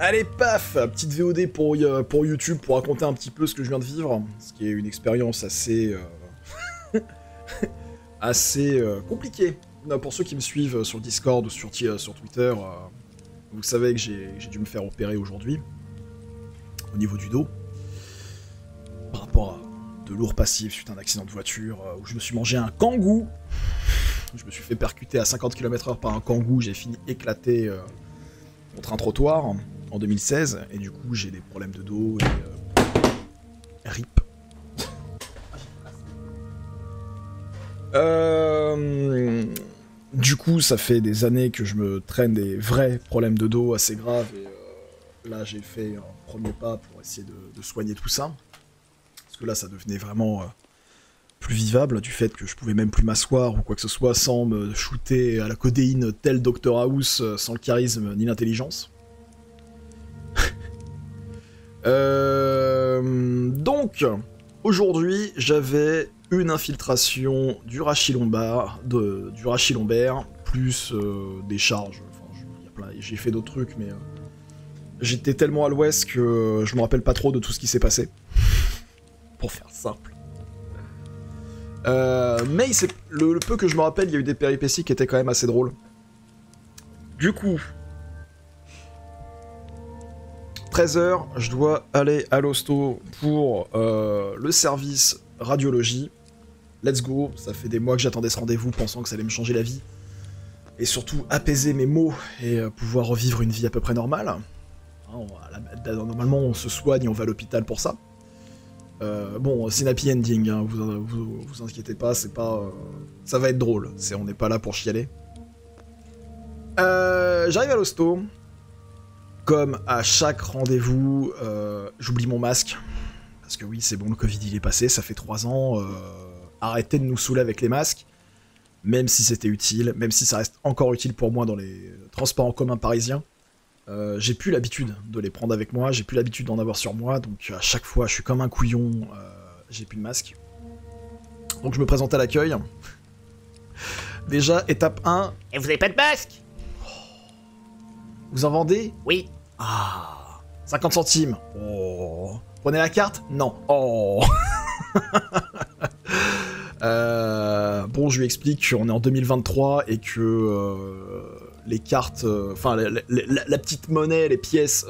Allez, paf, petite VOD pour YouTube, pour raconter un petit peu ce que je viens de vivre, ce qui est une expérience assez... assez compliquée. Pour ceux qui me suivent sur Discord ou sur Twitter, vous savez que j'ai dû me faire opérer aujourd'hui, au niveau du dos, par rapport à de lourds passifs suite à un accident de voiture, où je me suis mangé un kangou. Je me suis fait percuter à 50 km/h par un kangou, j'ai fini éclaté contre un trottoir en 2016, et du coup j'ai des problèmes de dos, et RIP. Du coup, ça fait des années que je me traîne des vrais problèmes de dos assez graves, et là j'ai fait un premier pas pour essayer de soigner tout ça. Parce que là ça devenait vraiment plus vivable, du fait que je pouvais même plus m'asseoir ou quoi que ce soit sans me shooter à la codéine tel Dr House, sans le charisme ni l'intelligence. Donc, aujourd'hui, j'avais une infiltration du rachis lombaire, plus des charges. Enfin, j'ai fait d'autres trucs, mais j'étais tellement à l'ouest que je me rappelle pas trop de tout ce qui s'est passé. Pour faire simple. Mais le peu que je me rappelle, il y a eu des péripéties qui étaient quand même assez drôles. Du coup, 13h, je dois aller à l'hosto pour le service radiologie. Let's go, ça fait des mois que j'attendais ce rendez-vous pensant que ça allait me changer la vie. Et surtout apaiser mes maux et pouvoir revivre une vie à peu près normale. Hein, normalement on se soigne, on va à l'hôpital pour ça. Bon, c'est un happy ending, hein, vous inquiétez pas, c'est pas... ça va être drôle, on n'est pas là pour chialer. J'arrive à l'hosto. Comme à chaque rendez-vous, j'oublie mon masque. Parce que oui, c'est bon, le Covid il est passé, ça fait 3 ans. Arrêtez de nous saouler avec les masques. Même si c'était utile, même si ça reste encore utile pour moi dans les transports en commun parisiens. J'ai plus l'habitude de les prendre avec moi, j'ai plus l'habitude d'en avoir sur moi. Donc à chaque fois, je suis comme un couillon, j'ai plus de masque. Donc je me présente à l'accueil. Déjà, étape 1. Et vous avez pas de masque? Vous en vendez? Oui. Ah, 50 centimes. Oh. Prenez la carte? Non. Oh. Bon, je lui explique qu'on est en 2023 et que les cartes, enfin la petite monnaie, les pièces,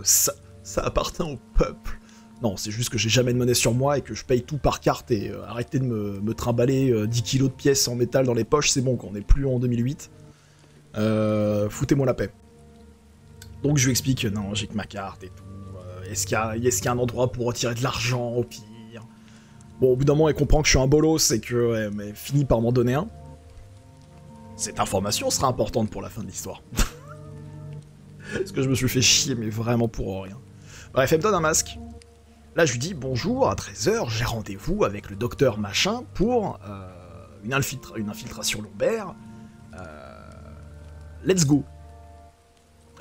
ça appartient au peuple. Non, c'est juste que j'ai jamais de monnaie sur moi et que je paye tout par carte et arrêtez de me trimballer 10 kilos de pièces en métal dans les poches, c'est bon, qu'on n'est plus en 2008. Foutez-moi la paix. Donc je lui explique que non, j'ai que ma carte et tout. Est-ce qu'il y a un endroit pour retirer de l'argent au pire? Bon, au bout d'un moment, elle comprend que je suis un bolos et que elle finit par m'en donner un. Cette information sera importante pour la fin de l'histoire. Parce que je me suis fait chier, mais vraiment pour rien. Bref, elle me donne un masque. Là, je lui dis bonjour, à 13h, j'ai rendez-vous avec le docteur machin pour une infiltration lombaire. Let's go.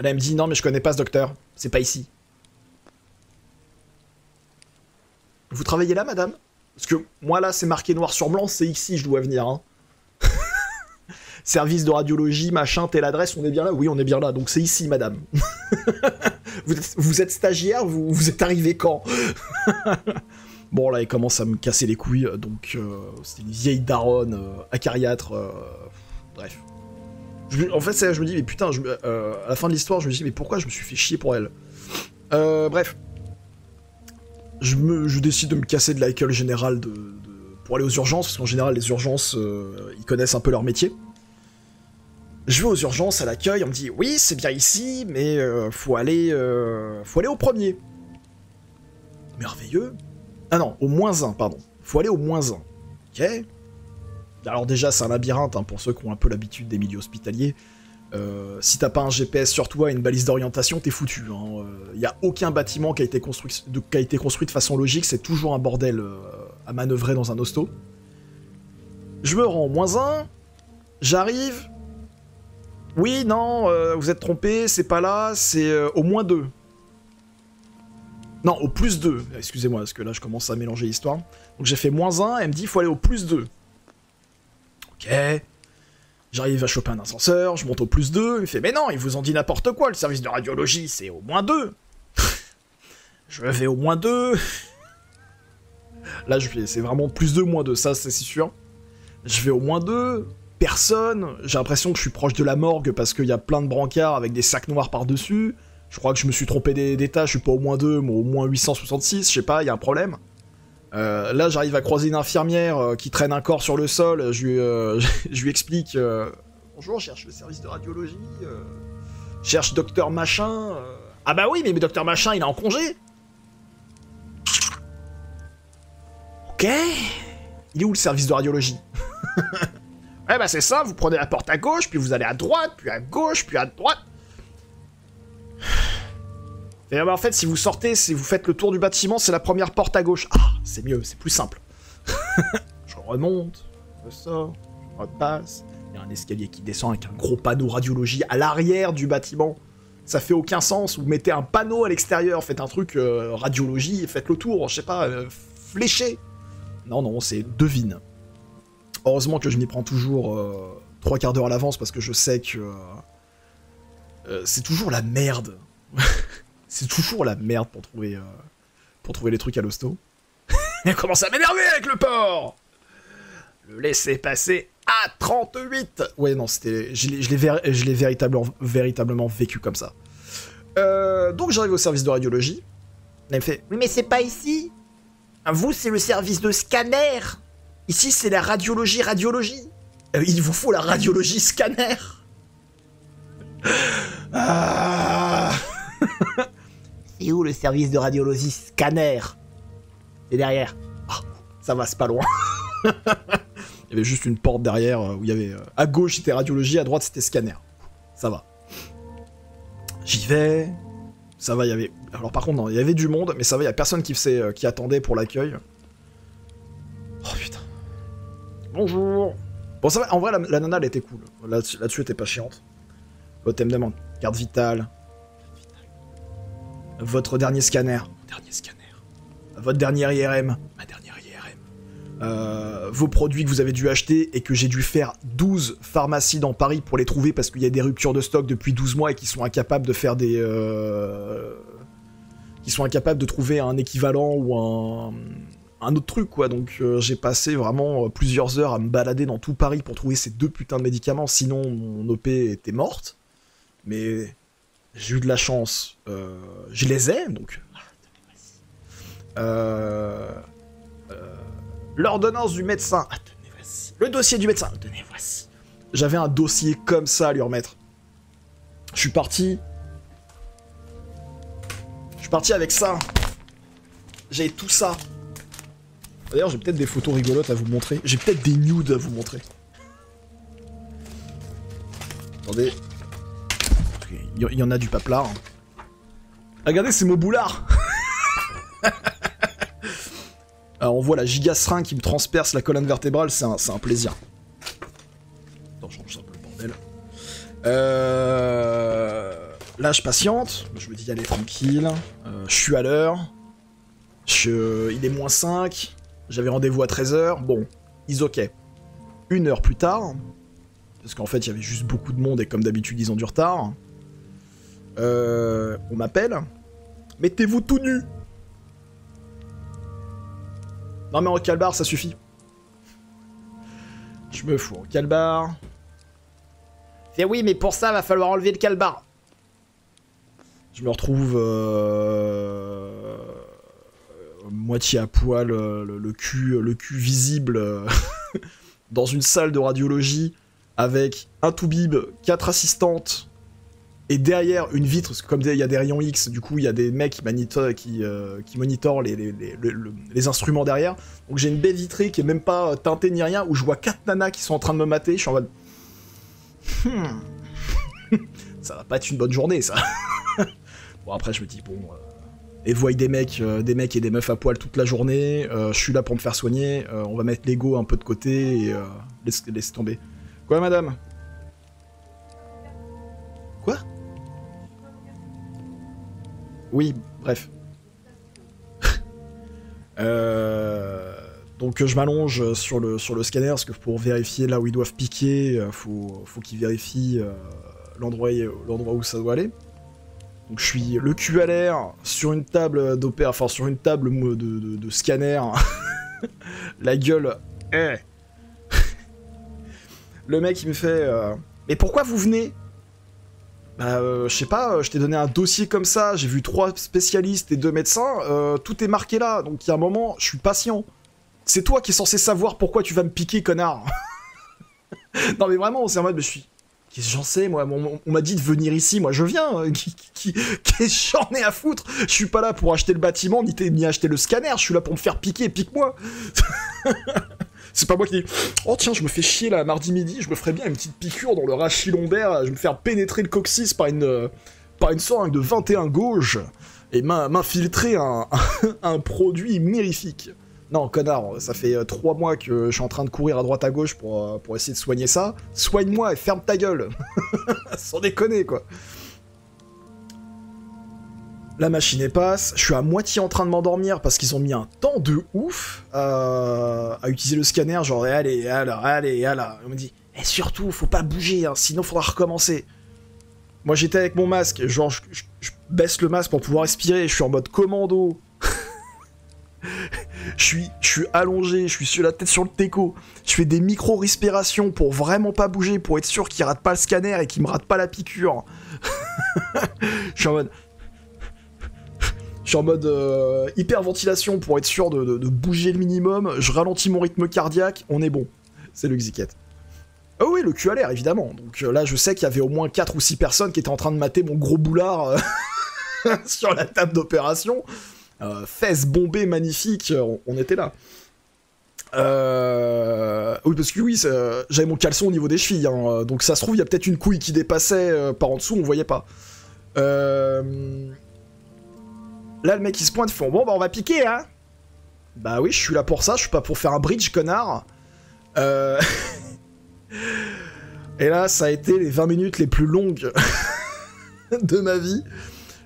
Là, elle me dit non, mais je connais pas ce docteur, c'est pas ici. Vous travaillez là, madame? Parce que moi, là, c'est marqué noir sur blanc, c'est ici, je dois venir. Hein. Service de radiologie, machin, telle adresse, on est bien là? Oui, on est bien là, donc c'est ici, madame. Vous êtes stagiaire, vous êtes arrivé quand? Bon, là, il commence à me casser les couilles, donc c'est une vieille daronne, acariâtre, bref. En fait, je me dis, mais putain, à la fin de l'histoire, je me dis, mais pourquoi je me suis fait chier pour elle? Bref. Je décide de me casser de la école générale pour aller aux urgences, parce qu'en général, les urgences, ils connaissent un peu leur métier. Je vais aux urgences, à l'accueil, on me dit, oui, c'est bien ici, mais faut aller au premier. Merveilleux. Ah non, au -1, pardon. Faut aller au -1. Ok. Alors déjà, c'est un labyrinthe, hein, pour ceux qui ont un peu l'habitude des milieux hospitaliers. Si t'as pas un GPS sur toi et une balise d'orientation, t'es foutu. Y a aucun bâtiment qui a été construit de façon logique, c'est toujours un bordel à manœuvrer dans un hosto. Je me rends au -1, j'arrive. Oui, non, vous êtes trompé, c'est pas là, c'est au -2. Non, au +2, excusez-moi, parce que là je commence à mélanger l'histoire. Donc j'ai fait -1, elle me dit il faut aller au +2. Ok. J'arrive à choper un ascenseur, je monte au +2, il me fait « Mais non, ils vous ont dit n'importe quoi, le service de radiologie, c'est au -2 !» Je vais au -2. Là, c'est vraiment +2, -2, ça, c'est sûr. Je vais au -2, personne, j'ai l'impression que je suis proche de la morgue parce qu'il y a plein de brancards avec des sacs noirs par-dessus. Je crois que je me suis trompé d'étage, je suis pas au -2, mais au -866, je sais pas, il y a un problème. Là, j'arrive à croiser une infirmière qui traîne un corps sur le sol, je lui explique bonjour, je cherche le service de radiologie, je cherche docteur machin. Ah bah oui, mais docteur machin, il est en congé. Ok. Il est où le service de radiologie? Ouais bah c'est ça, vous prenez la porte à gauche, puis vous allez à droite, puis à gauche, puis à droite. Et bah en fait, si vous sortez, si vous faites le tour du bâtiment, c'est la première porte à gauche. Ah, c'est mieux, c'est plus simple. Je remonte, je sors, je repasse. Il y a un escalier qui descend avec un gros panneau radiologie à l'arrière du bâtiment. Ça fait aucun sens, vous mettez un panneau à l'extérieur, faites un truc radiologie, faites le tour, je sais pas, fléché. Non, non, c'est devine. Heureusement que je m'y prends toujours 3 quarts d'heure à l'avance parce que je sais que c'est toujours la merde. C'est toujours la merde pour trouver les trucs à l'hosto. Il commence à m'énerver avec le port. Le laisser passer à 38. Ouais, non, c'était, je l'ai véritablement vécu comme ça. Donc j'arrive au service de radiologie. Il me fait, oui mais c'est pas ici. Vous, c'est le service de scanner. Ici, c'est la radiologie. Il vous faut la radiologie scanner. Ah. C'est où le service de radiologie scanner? C'est derrière. Ah, ça va, c'est pas loin. Il y avait juste une porte derrière où il y avait... à gauche, c'était radiologie, à droite, c'était scanner. Ça va. J'y vais... Ça va, il y avait... Alors par contre, non, il y avait du monde, mais ça va, il y a personne qui attendait pour l'accueil. Oh putain. Bonjour. Bon, ça va, en vrai, la nana, elle était cool. Là-dessus, elle était pas chiante. L'autre, elle me demande carte vitale. Votre dernier scanner. Dernier scanner. Votre dernière IRM. Ma dernière IRM. Vos produits que vous avez dû acheter et que j'ai dû faire 12 pharmacies dans Paris pour les trouver parce qu'il y a des ruptures de stock depuis 12 mois et qu'ils sont incapables de faire des... qui sont incapables de trouver un équivalent ou un autre truc, quoi. Donc j'ai passé vraiment plusieurs heures à me balader dans tout Paris pour trouver ces 2 putains de médicaments, sinon mon OP était morte. Mais j'ai eu de la chance. Je les ai, donc... l'ordonnance du médecin. Ah, tenez, voici. Le dossier du médecin. Tenez, voici. J'avais un dossier comme ça à lui remettre. Je suis parti avec ça. J'ai tout ça. D'ailleurs, j'ai peut-être des photos rigolotes à vous montrer. J'ai peut-être des nudes à vous montrer. Attendez. Il y en a du paplard. Regardez, c'est mon boulard. Alors, on voit la giga-seringue qui me transperce la colonne vertébrale, c'est un plaisir. Attends, je change un peu le bordel. Là, je patiente. Je me dis, allez, tranquille. Je suis à l'heure. Il est -5. J'avais rendez-vous à 13h. Bon, ils ok. 1 heure plus tard, parce qu'en fait, il y avait juste beaucoup de monde et comme d'habitude, ils ont du retard. On m'appelle. Mettez-vous tout nu. Non mais en calbar, ça suffit. Je me fous en calbar. C'est oui, mais pour ça, va falloir enlever le calbar. Je me retrouve moitié à poil, le cul visible dans une salle de radiologie avec un toubib, 4 assistantes et derrière une vitre, parce que comme il y a des rayons X, du coup il y a des mecs qui monitorent les instruments derrière. Donc j'ai une baie vitrée qui est même pas teintée ni rien, où je vois 4 nanas qui sont en train de me mater. Je suis en mode... ça va pas être une bonne journée, ça. Bon, après je me dis, bon... et voient des mecs et des meufs à poil toute la journée, je suis là pour me faire soigner, on va mettre l'ego un peu de côté et laisse tomber. Quoi, madame? Quoi? Oui, bref. Donc je m'allonge sur le scanner, parce que pour vérifier là où ils doivent piquer, faut qu'ils vérifient l'endroit où ça doit aller. Donc je suis le cul à l'air, sur une table enfin sur une table de scanner, la gueule... Le mec il me fait mais pourquoi vous venez? Bah je sais pas, je t'ai donné un dossier comme ça, j'ai vu 3 spécialistes et 2 médecins, tout est marqué là, donc il y a un moment, je suis patient. C'est toi qui es censé savoir pourquoi tu vas me piquer, connard. Non mais vraiment, c'est en mode, je suis... Qu'est-ce que j'en sais, moi, on m'a dit de venir ici, moi je viens, qu'est-ce que j'en ai à foutre? Je suis pas là pour acheter le bâtiment, ni acheter le scanner, je suis là pour me faire piquer, pique-moi. C'est pas moi qui dis « Oh tiens, je me fais chier là, mardi midi, je me ferais bien une petite piqûre dans le rachis lombaire, je vais me faire pénétrer le coccyx par une seringue de 21 gauge et m'infiltrer un produit mirifique. » Non, connard, ça fait 3 mois que je suis en train de courir à droite à gauche pour essayer de soigner ça. Soigne-moi et ferme ta gueule. Sans déconner, quoi. La machine est passe, je suis à moitié en train de m'endormir parce qu'ils ont mis un temps de ouf à utiliser le scanner, genre allez. On me dit, et surtout, faut pas bouger, hein, sinon faudra recommencer. Moi j'étais avec mon masque, genre je baisse le masque pour pouvoir respirer, je suis en mode commando. Je suis allongé, je suis sur la tête sur le teco, je fais des micro-respirations pour vraiment pas bouger, pour être sûr qu'il rate pas le scanner et qu'il me rate pas la piqûre. Je suis en mode hyperventilation pour être sûr de bouger le minimum, je ralentis mon rythme cardiaque, on est bon. C'est le Xiquette. Ah oui, le cul à l'air, évidemment. Donc là, je sais qu'il y avait au moins 4 ou 6 personnes qui étaient en train de mater mon gros boulard sur la table d'opération. Fesses bombées magnifiques, on était là. Oui, parce que oui, j'avais mon caleçon au niveau des chevilles, hein, donc ça se trouve, il y a peut-être une couille qui dépassait par en dessous, on voyait pas. Là, le mec il se pointe, il fait bon, bah on va piquer, hein. Bah oui, je suis là pour ça, je suis pas pour faire un bridge, connard. Et là, ça a été les 20 minutes les plus longues de ma vie.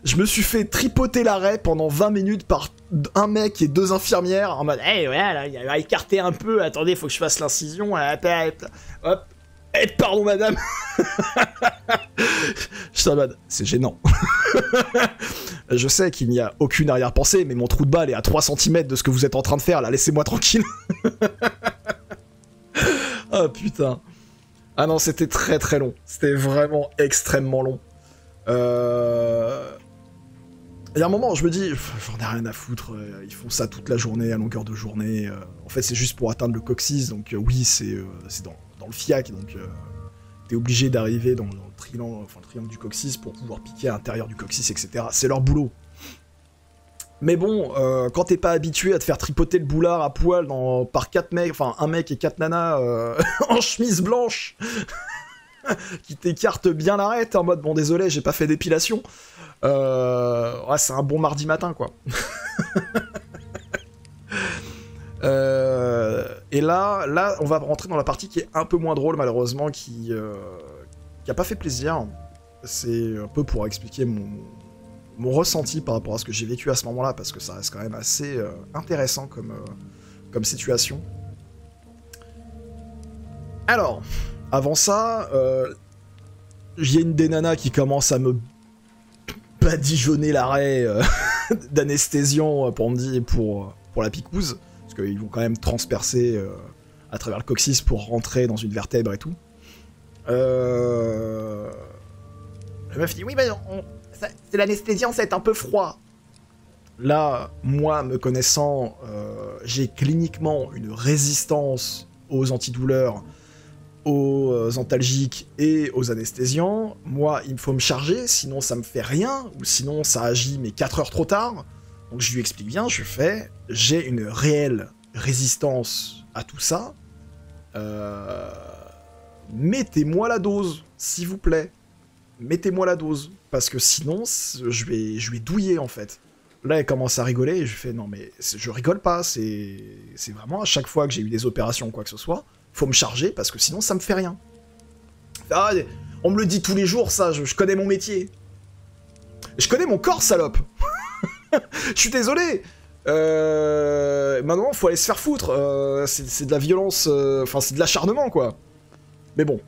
Je me suis fait tripoter l'arrêt pendant 20 minutes par un mec et 2 infirmières en mode hey, ouais, là, il va écarter un peu, attendez, faut que je fasse l'incision, hop, pardon madame. Je suis en mode, c'est gênant. Je sais qu'il n'y a aucune arrière-pensée, mais mon trou de balle est à 3 cm de ce que vous êtes en train de faire, là, laissez-moi tranquille. Oh putain. Ah non, c'était très très long, c'était vraiment extrêmement long. Il y a un moment, je me dis, j'en ai rien à foutre, ils font ça toute la journée, à longueur de journée. En fait, c'est juste pour atteindre le coccyx, donc oui, c'est dans le fiac, donc t'es obligé d'arriver dans le triangle du coccyx pour pouvoir piquer à l'intérieur du coccyx, etc. C'est leur boulot. Mais bon, quand t'es pas habitué à te faire tripoter le boulard à poil par 4 mecs, enfin un mec et 4 nanas en chemise blanche, qui t'écartent bien l'arrêt, en mode bon désolé, j'ai pas fait d'épilation. Ouais, c'est un bon mardi matin, quoi. Et là, on va rentrer dans la partie qui est un peu moins drôle, malheureusement, qui a pas fait plaisir. C'est un peu pour expliquer mon ressenti par rapport à ce que j'ai vécu à ce moment-là, parce que ça reste quand même assez intéressant comme situation. Alors, avant ça, il y a une des nanas qui commence à me badigeonner l'arrêt d'anesthésiant pour la picouse, parce qu'ils vont quand même transpercer à travers le coccyx pour rentrer dans une vertèbre et tout. La meuf dit oui, mais c'est l'anesthésiant, ça va être un peu froid. Là, moi, me connaissant, j'ai cliniquement une résistance aux antidouleurs, aux antalgiques et aux anesthésiants. Moi, il me faut me charger, sinon ça me fait rien, ou sinon ça agit mais 4 heures trop tard. Donc je lui explique bien, je fais, j'ai une réelle résistance à tout ça. Mettez-moi la dose, s'il vous plaît. Mettez-moi la dose, parce que sinon, je vais douiller, en fait. Là, elle commence à rigoler, et je fais, non mais, je rigole pas, c'est vraiment à chaque fois que j'ai eu des opérations ou quoi que ce soit, faut me charger, parce que sinon, ça me fait rien. Ah, on me le dit tous les jours, ça, je connais mon métier. Je connais mon corps, salope. Je suis désolé. Maintenant, faut aller se faire foutre. C'est de la violence, enfin, c'est de l'acharnement, quoi. Mais bon,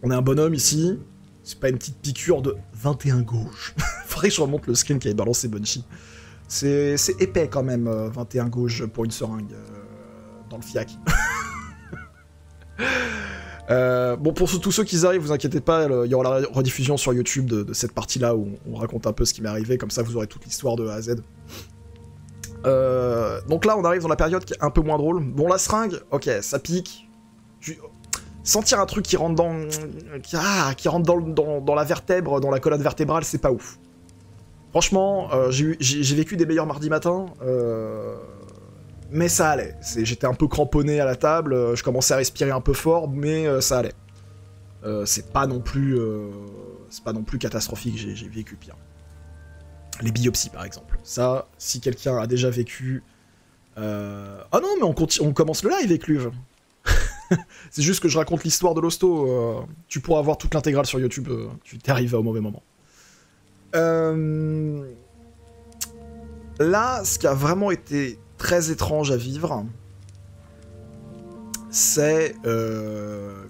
on est un bonhomme ici. C'est pas une petite piqûre de 21 gauche. Faudrait que je remonte le screen qui avait balancé Bunchy. C'est épais quand même, 21 gauche pour une seringue dans le fiac. Bon, pour tous ceux qui arrivent, vous inquiétez pas, il y aura la rediffusion sur YouTube de cette partie-là où on raconte un peu ce qui m'est arrivé, comme ça vous aurez toute l'histoire de A à Z. Donc là, on arrive dans la période qui est un peu moins drôle. Bon, la seringue, ok, ça pique. Sentir un truc qui rentre qui rentre dans la vertèbre, dans la colonne vertébrale, c'est pas ouf. Franchement, j'ai vécu des meilleurs mardis matins, mais ça allait. J'étais un peu cramponné à la table, je commençais à respirer un peu fort, mais ça allait. C'est pas non plus catastrophique, j'ai vécu pire. Les biopsies, par exemple. Ça, si quelqu'un a déjà vécu... Ah non, mais on commence le live, Écluve. C'est juste que je raconte l'histoire de l'hosto. Tu pourras voir toute l'intégrale sur YouTube. Tu t'es arrivé au mauvais moment. Là, ce qui a vraiment été très étrange à vivre, c'est...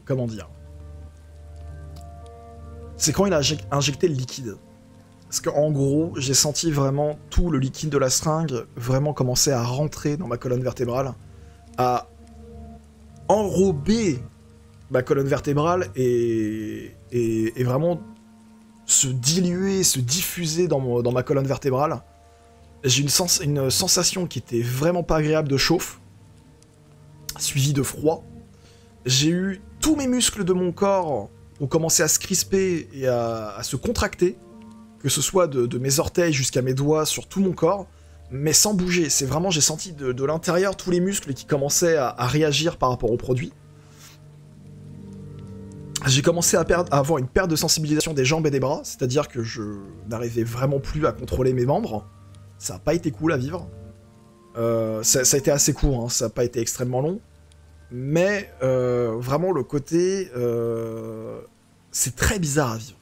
comment dire? C'est quand il a injecté le liquide. Parce qu'en gros, j'ai senti vraiment tout le liquide de la seringue vraiment commencer à rentrer dans ma colonne vertébrale, à enrober ma colonne vertébrale et vraiment se diluer, se diffuser dans ma colonne vertébrale. J'ai une sensation qui était vraiment pas agréable de chauffe, suivie de froid. J'ai eu tous mes muscles de mon corps ont commencé à se crisper et à se contracter, que ce soit de mes orteils jusqu'à mes doigts sur tout mon corps, mais sans bouger. C'est vraiment, j'ai senti de l'intérieur tous les muscles qui commençaient à réagir par rapport au produit. J'ai commencé à avoir une perte de sensibilisation des jambes et des bras, c'est-à-dire que je n'arrivais vraiment plus à contrôler mes membres. Ça n'a pas été cool à vivre. Ça a été assez court, hein, ça n'a pas été extrêmement long. Mais vraiment le côté... c'est très bizarre à vivre.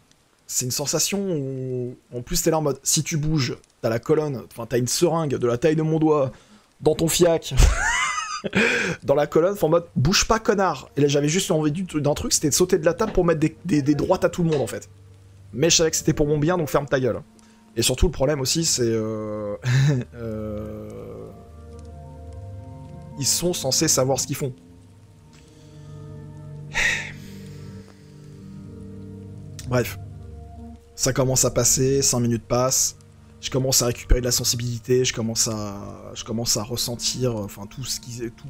C'est une sensation où, en plus, t'es là en mode, si tu bouges, t'as la colonne, enfin, t'as une seringue de la taille de mon doigt dans ton fiac, dans la colonne, en mode, bouge pas, connard. Et là, j'avais juste envie d'un truc, c'était de sauter de la table pour mettre des droites à tout le monde, en fait. Mais je savais que c'était pour mon bien, donc ferme ta gueule. Et surtout, le problème aussi, c'est... ils sont censés savoir ce qu'ils font. Bref. Ça commence à passer, 5 minutes passent, je commence à récupérer de la sensibilité, je commence à ressentir, enfin tout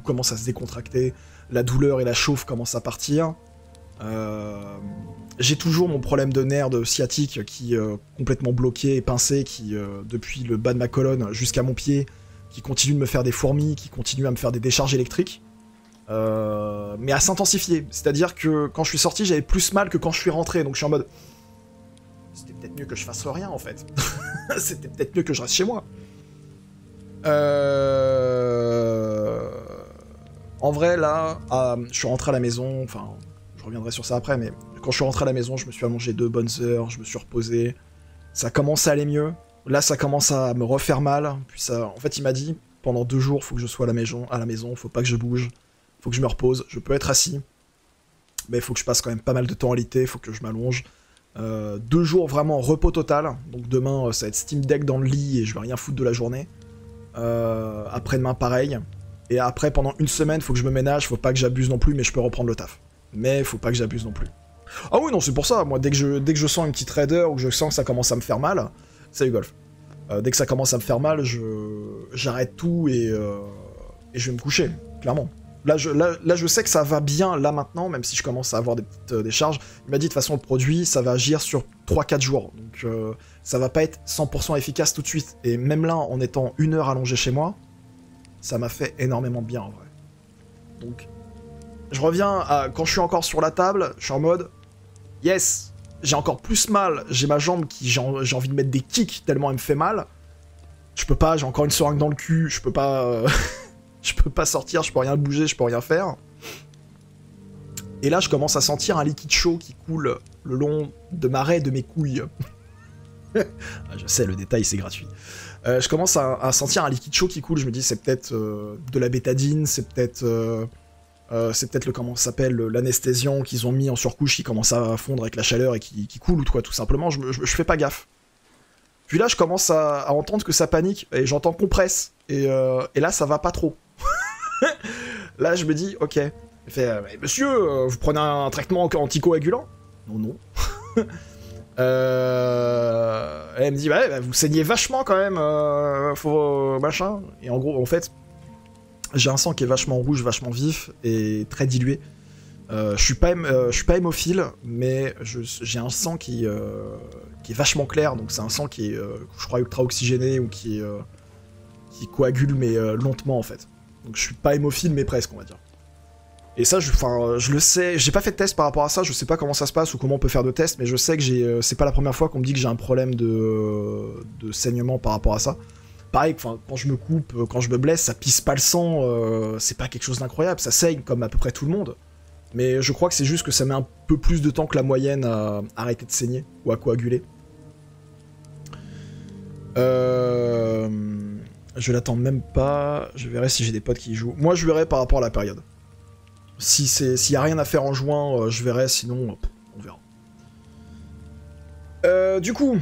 commence à se décontracter, la douleur et la chauffe commencent à partir. J'ai toujours mon problème de nerf de sciatique qui est complètement bloqué et pincé, qui depuis le bas de ma colonne jusqu'à mon pied, qui continue de me faire des fourmis, qui continue à me faire des décharges électriques. Mais à s'intensifier, c'est-à-dire que quand je suis sorti, j'avais plus mal que quand je suis rentré, donc je suis en mode... C'était peut-être mieux que je fasse rien, en fait. C'était peut-être mieux que je reste chez moi. En vrai, là, je suis rentré à la maison, enfin, je reviendrai sur ça après, mais quand je suis rentré à la maison, je me suis allongé 2 bonnes heures, je me suis reposé, ça commence à aller mieux. Là, ça commence à me refaire mal, puis ça... En fait, il m'a dit, pendant 2 jours, faut que je sois à la maison, faut pas que je bouge, faut que je me repose, je peux être assis, mais il faut que je passe quand même pas mal de temps à l'ité, faut que je m'allonge. 2 jours vraiment repos total, donc demain ça va être Steam Deck dans le lit et je vais rien foutre de la journée. Après-demain pareil, et après pendant 1 semaine faut que je me ménage, faut pas que j'abuse non plus, mais je peux reprendre le taf. Mais faut pas que j'abuse non plus. Ah oui non c'est pour ça, moi dès que je sens une petite raideur ou que je sens que ça commence à me faire mal, salut Golf. Dès que ça commence à me faire mal, j'arrête tout et je vais me coucher, clairement. Là, je sais que ça va bien, là, maintenant, même si je commence à avoir des petites décharges. Il m'a dit, de toute façon, le produit, ça va agir sur 3-4 jours. Donc, ça va pas être 100% efficace tout de suite. Et même là, en étant 1 heure allongé chez moi, ça m'a fait énormément de bien, en vrai. Donc, je reviens à... Quand je suis encore sur la table, je suis en mode... Yes, j'ai encore plus mal. J'ai ma jambe qui... J'ai envie de mettre des kicks tellement elle me fait mal. Je peux pas, j'ai encore une seringue dans le cul, je peux pas... Je peux pas sortir, je peux rien bouger, je peux rien faire. Et là, je commence à sentir un liquide chaud qui coule le long de ma raie de mes couilles. Ah, je sais, le détail, c'est gratuit. Je commence à sentir un liquide chaud qui coule, je me dis c'est peut-être de la bétadine, c'est peut-être le, comment ça s'appelle, l'anesthésiant qu'ils ont mis en surcouche qui commence à fondre avec la chaleur et qui coule ou quoi, tout simplement, je fais pas gaffe. Puis là, je commence à entendre que ça panique, et j'entends compresse, et là, ça va pas trop. Là, je me dis, ok. Il fait, monsieur, vous prenez un traitement anticoagulant? Non, non. Elle me dit, ouais, bah, vous saignez vachement quand même, faut machin. Et en gros, en fait, j'ai un sang qui est vachement rouge, vachement vif et très dilué. Je suis pas hémophile, mais j'ai un sang qui est vachement clair, donc c'est un sang qui est, je crois, ultra oxygéné ou qui coagule, mais lentement en fait. Donc je suis pas hémophile, mais presque, on va dire. Et ça, je le sais, j'ai pas fait de test par rapport à ça, je sais pas comment ça se passe ou comment on peut faire de test, mais je sais que c'est pas la première fois qu'on me dit que j'ai un problème de saignement par rapport à ça. Pareil, quand je me coupe, quand je me blesse, ça pisse pas le sang, c'est pas quelque chose d'incroyable, ça saigne comme à peu près tout le monde. Mais je crois que c'est juste que ça met un peu plus de temps que la moyenne à arrêter de saigner ou à coaguler. Je l'attends même pas, je verrai si j'ai des potes qui y jouent. Moi je verrai par rapport à la période. S'il y a rien à faire en juin, je verrai, sinon on verra. Du coup,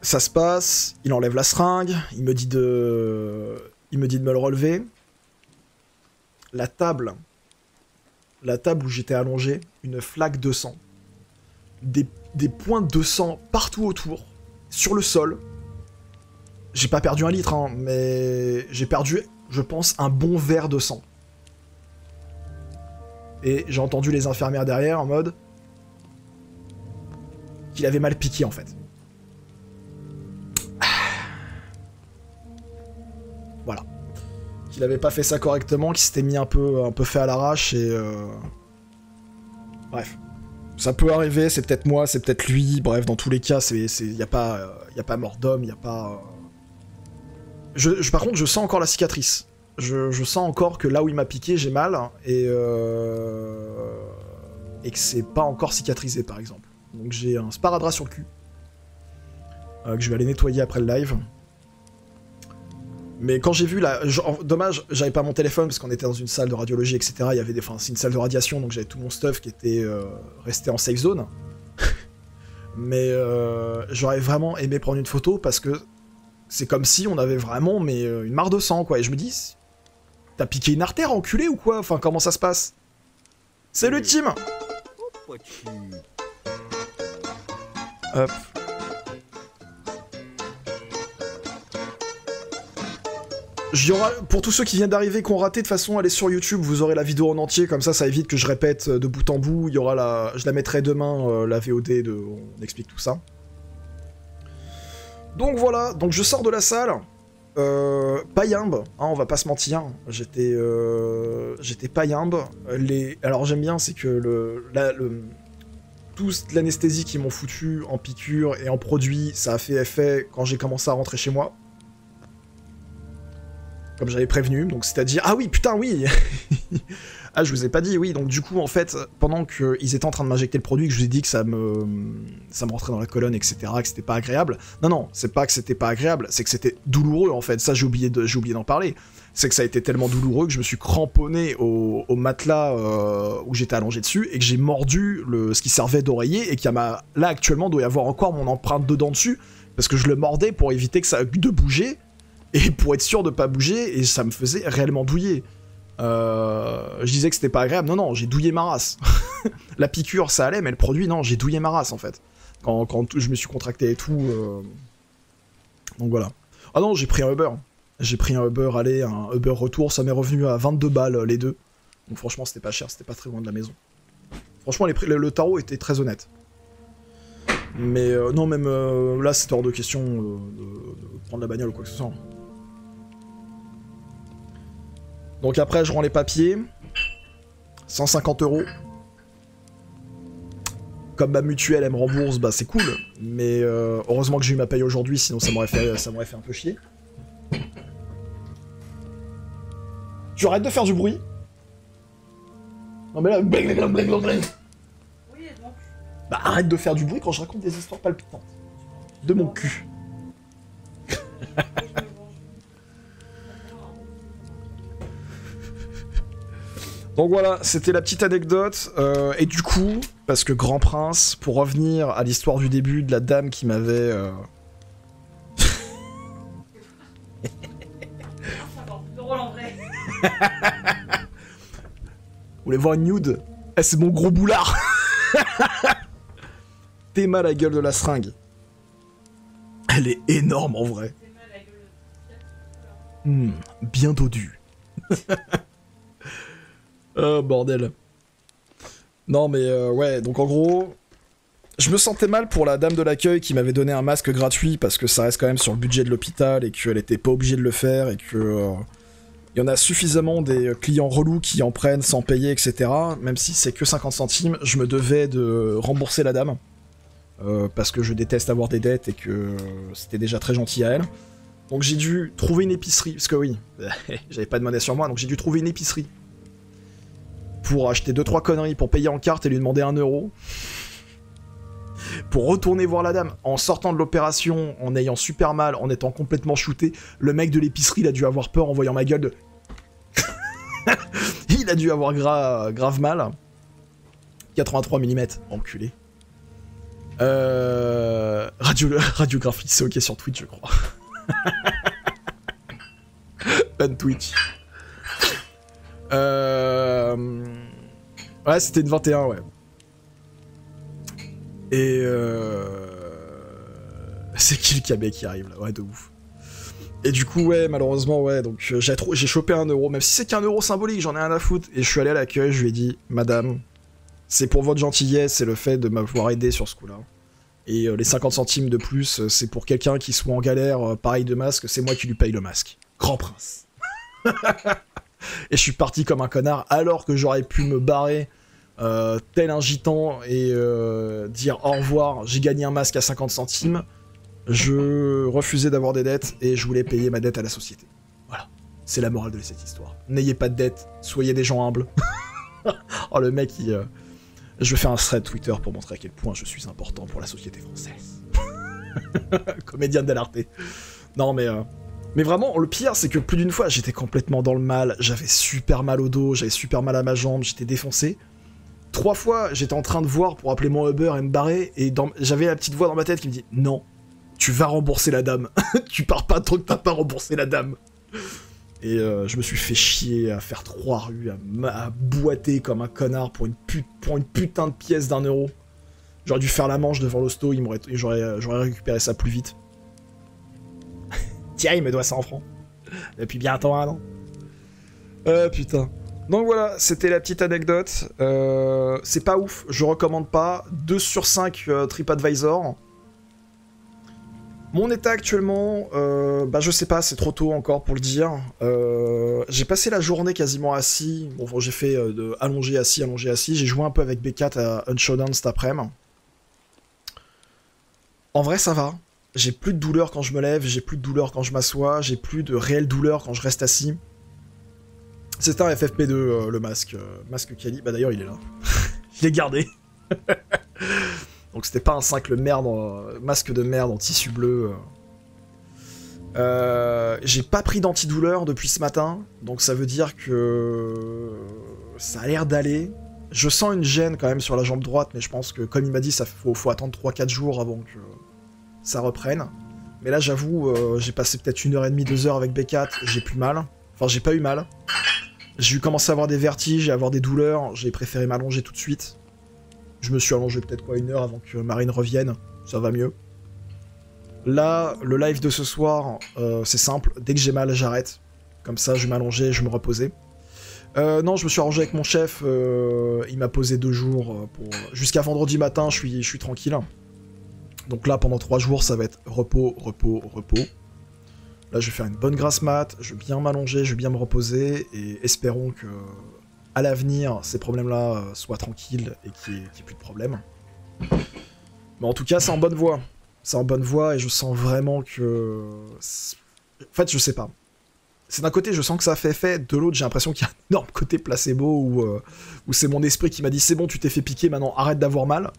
ça se passe, il enlève la seringue, il me dit de me le relever. La table où j'étais allongé, une flaque de sang. Des pointes de sang partout autour, sur le sol. J'ai pas perdu un litre, hein, mais j'ai perdu, je pense, un bon verre de sang. Et j'ai entendu les infirmières derrière en mode qu'il avait mal piqué en fait. Voilà. Qu'il avait pas fait ça correctement, qu'il s'était mis un peu fait à l'arrache et bref. Ça peut arriver, c'est peut-être moi, c'est peut-être lui, bref, dans tous les cas, y a pas mort d'homme, y a pas... Par contre, je sens encore la cicatrice. Je sens encore que là où il m'a piqué, j'ai mal, et que c'est pas encore cicatrisé, par exemple. Donc j'ai un sparadrap sur le cul, que je vais aller nettoyer après le live. Mais quand j'ai vu dommage, j'avais pas mon téléphone parce qu'on était dans une salle de radiologie, etc. Il y avait c'est une salle de radiation, donc j'avais tout mon stuff qui était resté en safe zone. Mais j'aurais vraiment aimé prendre une photo parce que c'est comme si on avait vraiment une mare de sang, quoi. Et je me dis, t'as piqué une artère, enculé ou quoi? Enfin, comment ça se passe? C'est le team. Hop. Pour tous ceux qui viennent d'arriver, qui ont raté, de toute façon, allez sur YouTube, vous aurez la vidéo en entier, comme ça évite que je répète de bout en bout. Je la mettrai demain, la VOD, on explique tout ça. Donc voilà, donc je sors de la salle, pas yimbe, hein, on va pas se mentir, j'étais pas yimbe. Alors j'aime bien, c'est que toute l'anesthésie qu'ils m'ont foutu en piqûre et en produit, ça a fait effet quand j'ai commencé à rentrer chez moi. Comme j'avais prévenu, donc c'est-à-dire... Ah oui, putain, oui. Ah, je vous ai pas dit, oui, donc du coup, en fait, pendant qu'ils étaient en train de m'injecter le produit, que je vous ai dit que ça me rentrait dans la colonne, etc., que c'était pas agréable... Non, c'est pas que c'était pas agréable, c'est que c'était douloureux, en fait, ça j'ai oublié d'en parler. C'est que ça a été tellement douloureux que je me suis cramponné au matelas où j'étais allongé dessus, et que j'ai mordu ce qui servait d'oreiller, et là, actuellement, doit y avoir encore mon empreinte dedans dessus, parce que je le mordais pour éviter que de bouger, et pour être sûr de pas bouger, et ça me faisait réellement douiller. Je disais que c'était pas agréable, non, j'ai douillé ma race. La piqûre, ça allait, mais le produit, non, j'ai douillé ma race, en fait. Quand je me suis contracté et tout... Donc voilà. Ah non, j'ai pris un Uber. J'ai pris un Uber aller, un Uber retour, ça m'est revenu à 22 balles, les deux. Donc franchement, c'était pas cher, c'était pas très loin de la maison. Franchement, le tarot était très honnête. Mais non, même là, c'était hors de question de prendre la bagnole ou quoi que ce soit. Donc après, je rends les papiers. 150 €. Comme ma mutuelle, elle me rembourse, bah c'est cool. Mais heureusement que j'ai eu ma paye aujourd'hui, sinon ça m'aurait fait un peu chier. Tu arrêtes de faire du bruit? Non mais là... Oui, donc. Bah arrête de faire du bruit quand je raconte des histoires palpitantes. De mon cul. Donc voilà, c'était la petite anecdote. Et du coup, parce que Grand Prince, pour revenir à l'histoire du début de la dame qui m'avait... Vous voulez voir une nude? Eh, c'est mon gros boulard. T'es mal la gueule de la seringue. Elle est énorme en vrai. Bien dodue. Oh bordel. Non mais ouais, donc en gros, je me sentais mal pour la dame de l'accueil qui m'avait donné un masque gratuit parce que ça reste quand même sur le budget de l'hôpital et qu'elle était pas obligée de le faire et que il y en a suffisamment des clients relous qui en prennent sans payer, etc. Même si c'est que 50 centimes, je me devais de rembourser la dame parce que je déteste avoir des dettes et que c'était déjà très gentil à elle. Donc j'ai dû trouver une épicerie, parce que oui, j'avais pas de monnaie sur moi, donc j'ai dû trouver une épicerie pour acheter 2-3 conneries, pour payer en carte et lui demander 1 euro. Pour retourner voir la dame, en sortant de l'opération, en ayant super mal, en étant complètement shooté, le mec de l'épicerie, il a dû avoir peur en voyant ma gueule de... Il a dû avoir grave mal. 83 mm, enculé. Radiographie, c'est ok sur Twitch, je crois. Ban Twitch. Ouais, c'était une 21, ouais. Et c'est qui le cabé qui arrive là? Ouais, de ouf. Et du coup, ouais, malheureusement, ouais, donc j'ai chopé 1 euro, même si c'est qu'un euro symbolique, j'en ai rien à foutre. Et je suis allé à l'accueil, je lui ai dit, madame, c'est pour votre gentillesse, c'est le fait de m'avoir aidé sur ce coup-là. Et les 50 centimes de plus, c'est pour quelqu'un qui soit en galère, pareil de masque, c'est moi qui lui paye le masque. Grand Prince. Et je suis parti comme un connard, alors que j'aurais pu me barrer tel un gitan et dire au revoir, j'ai gagné un masque à 50 centimes. Je refusais d'avoir des dettes et je voulais payer ma dette à la société. Voilà, c'est la morale de cette histoire. N'ayez pas de dettes, soyez des gens humbles. Oh le mec, je vais faire un thread Twitter pour montrer à quel point je suis important pour la société française. Comédien dell'arte. Non mais vraiment, le pire, c'est que plus d'une fois, j'étais complètement dans le mal, j'avais super mal au dos, j'avais super mal à ma jambe, j'étais défoncé. 3 fois, j'étais en train de voir pour appeler mon Uber et me barrer, et j'avais la petite voix dans ma tête qui me dit « Non, tu vas rembourser la dame. Tu pars pas tant que t'as pas remboursé la dame. » Et je me suis fait chier à faire 3 rues, à boiter comme un connard pour une putain de pièce d'1 euro. J'aurais dû faire la manche devant l'hosto, j'aurais récupéré ça plus vite. Tiens, il me doit 100 francs. Depuis bientôt 1 an. Putain. Donc voilà, c'était la petite anecdote. C'est pas ouf, je recommande pas. 2 sur 5 TripAdvisor. Mon état actuellement, bah je sais pas, c'est trop tôt encore pour le dire. J'ai passé la journée quasiment assis. Bon, j'ai fait allongé, assis. J'ai joué un peu avec B4 à Unshowdown cet après-midi. En vrai, ça va. J'ai plus de douleur quand je me lève, j'ai plus de douleur quand je m'assois, j'ai plus de réelle douleur quand je reste assis. C'est un FFP2, le masque. Masque Kali. Bah d'ailleurs, il est là. Je l'ai gardé. Donc c'était pas un simple masque de merde en tissu bleu. J'ai pas pris d'antidouleur depuis ce matin, donc ça veut dire que ça a l'air d'aller. Je sens une gêne quand même sur la jambe droite, mais je pense que comme il m'a dit, faut attendre 3-4 jours avant que ça reprenne. Mais là j'avoue, j'ai passé peut-être 1h30, 2 heures avec B4, j'ai plus mal. Enfin j'ai pas eu mal. J'ai commencé à avoir des vertiges et à avoir des douleurs, j'ai préféré m'allonger tout de suite. Je me suis allongé peut-être 1 heure avant que Marine revienne, ça va mieux. Là, le live de ce soir, c'est simple, dès que j'ai mal, j'arrête. Comme ça, je vais m'allonger, je vais me reposer. Non, je me suis arrangé avec mon chef, il m'a posé 2 jours, jusqu'à vendredi matin, je suis tranquille. Donc là, pendant 3 jours, ça va être repos, repos, repos. Là, je vais faire une bonne grasse mat, je vais bien m'allonger, je vais bien me reposer, et espérons que, à l'avenir, ces problèmes-là soient tranquilles et qu'il n'y ait plus de problèmes. Mais en tout cas, c'est en bonne voie. C'est en bonne voie, et je sens vraiment que... En fait, je sais pas. C'est d'un côté, je sens que ça fait effet, de l'autre, j'ai l'impression qu'il y a un énorme côté placebo, où c'est mon esprit qui m'a dit « C'est bon, tu t'es fait piquer, maintenant arrête d'avoir mal ».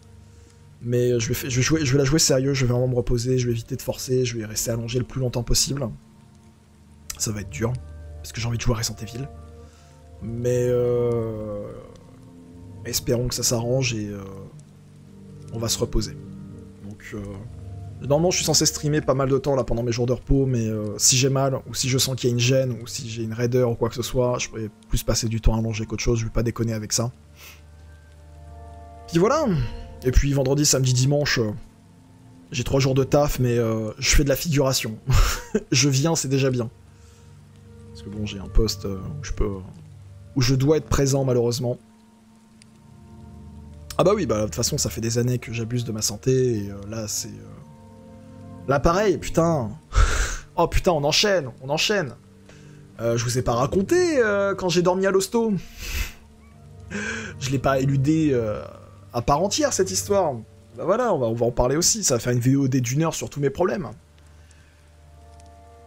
Mais je vais la jouer sérieux, je vais vraiment me reposer, je vais éviter de forcer, je vais rester allongé le plus longtemps possible. Ça va être dur, parce que j'ai envie de jouer à Resident Evil. Mais espérons que ça s'arrange et on va se reposer. Donc normalement je suis censé streamer pas mal de temps là pendant mes jours de repos, mais si j'ai mal, ou si je sens qu'il y a une gêne, ou si j'ai une raideur ou quoi que ce soit, je pourrais plus passer du temps allongé qu'autre chose, je vais pas déconner avec ça. Puis voilà. Et puis vendredi, samedi, dimanche, j'ai 3 jours de taf, mais je fais de la figuration. Je viens, c'est déjà bien. Parce que bon, j'ai un poste où je dois être présent malheureusement. Ah bah oui, bah de toute façon, ça fait des années que j'abuse de ma santé, et là, c'est... Là, pareil, putain. Oh putain, on enchaîne. Je vous ai pas raconté quand j'ai dormi à l'hosto. Je l'ai pas éludé... à part entière, cette histoire. Bah voilà, on va en parler aussi, ça va faire une vidéo d'1 heure sur tous mes problèmes.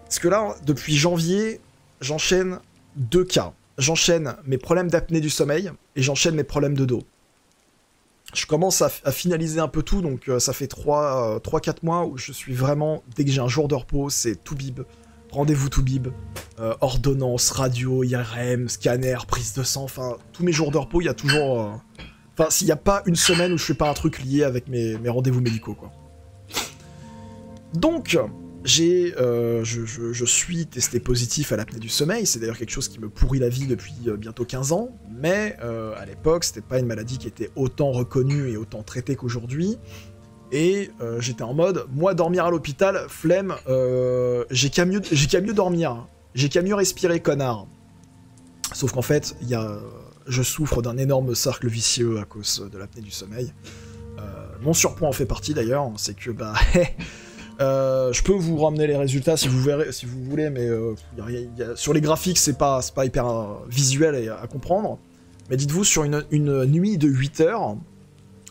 Parce que là, depuis janvier, j'enchaîne 2 cas. J'enchaîne mes problèmes d'apnée du sommeil, et j'enchaîne mes problèmes de dos. Je commence à finaliser un peu tout, donc ça fait 3-4 mois où je suis vraiment, dès que j'ai un jour de repos, c'est tout bib. Rendez-vous tout bib. Ordonnance, radio, IRM, scanner, prise de sang, enfin, tous mes jours de repos, il y a toujours... Enfin, s'il n'y a pas une semaine où je fais pas un truc lié avec mes rendez-vous médicaux, quoi. Donc, je suis testé positif à l'apnée du sommeil, c'est d'ailleurs quelque chose qui me pourrit la vie depuis bientôt 15 ans, mais à l'époque, c'était pas une maladie qui était autant reconnue et autant traitée qu'aujourd'hui, et j'étais en mode, moi, dormir à l'hôpital, flemme, j'ai qu'à mieux dormir, j'ai qu'à mieux respirer, connard. Sauf qu'en fait, je souffre d'un énorme cercle vicieux à cause de l'apnée du sommeil. Mon surpoids en fait partie d'ailleurs, c'est que bah je peux vous ramener les résultats si vous voulez, mais sur les graphiques c'est pas hyper visuel à comprendre. Mais dites-vous, sur une nuit de 8 heures,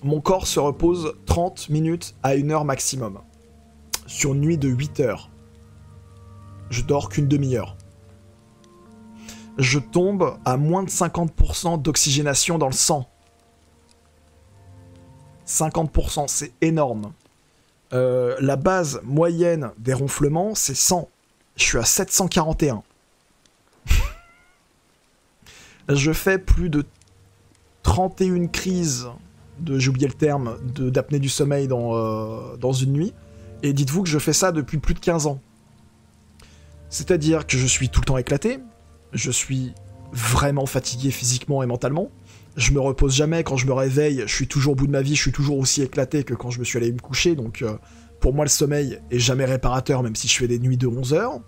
mon corps se repose 30 minutes à 1 heure maximum. Sur une nuit de 8 heures. Je dors qu'une demi-heure. Je tombe à moins de 50% d'oxygénation dans le sang. 50%, c'est énorme. La base moyenne des ronflements, c'est 100. Je suis à 741. Je fais plus de 31 crises j'ai oublié le terme, d'apnée du sommeil dans une nuit. Et dites-vous que je fais ça depuis plus de 15 ans. C'est-à-dire que je suis tout le temps éclaté. Je suis vraiment fatigué physiquement et mentalement. Je me repose jamais, quand je me réveille, je suis toujours au bout de ma vie, je suis toujours aussi éclaté que quand je me suis allé me coucher, donc pour moi le sommeil est jamais réparateur, même si je fais des nuits de 11 heures.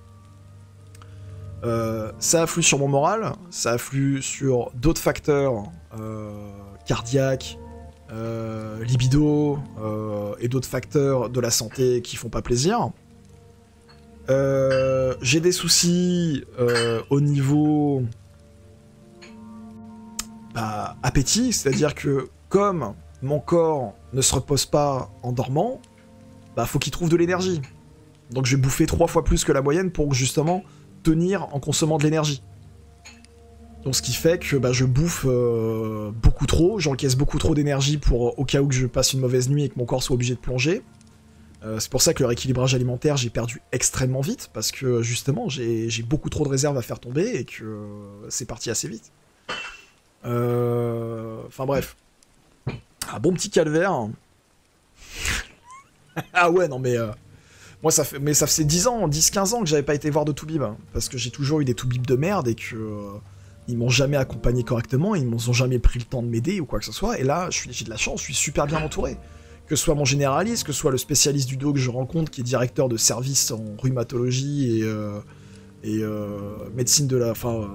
Ça influe sur mon moral, ça influe sur d'autres facteurs cardiaques, libido, et d'autres facteurs de la santé qui font pas plaisir. J'ai des soucis au niveau appétit, c'est-à-dire que comme mon corps ne se repose pas en dormant, faut qu'il trouve de l'énergie. Donc je vais bouffer 3 fois plus que la moyenne pour justement tenir en consommant de l'énergie. Donc ce qui fait que je bouffe beaucoup trop, j'encaisse beaucoup trop d'énergie pour au cas où que je passe une mauvaise nuit et que mon corps soit obligé de plonger. C'est pour ça que le rééquilibrage alimentaire, j'ai perdu extrêmement vite, parce que justement, j'ai beaucoup trop de réserves à faire tomber et que c'est parti assez vite. Enfin bref. Un bon petit calvaire. Ah ouais, non mais... moi, ça fait 10-15 ans que j'avais pas été voir de Toubib, hein, parce que j'ai toujours eu des Toubibs de merde et que... ils m'ont jamais accompagné correctement, ils m'ont jamais pris le temps de m'aider ou quoi que ce soit, et là, j'ai de la chance, je suis super bien entouré. Que ce soit mon généraliste, que ce soit le spécialiste du dos que je rencontre, qui est directeur de service en rhumatologie et médecine de la... Enfin...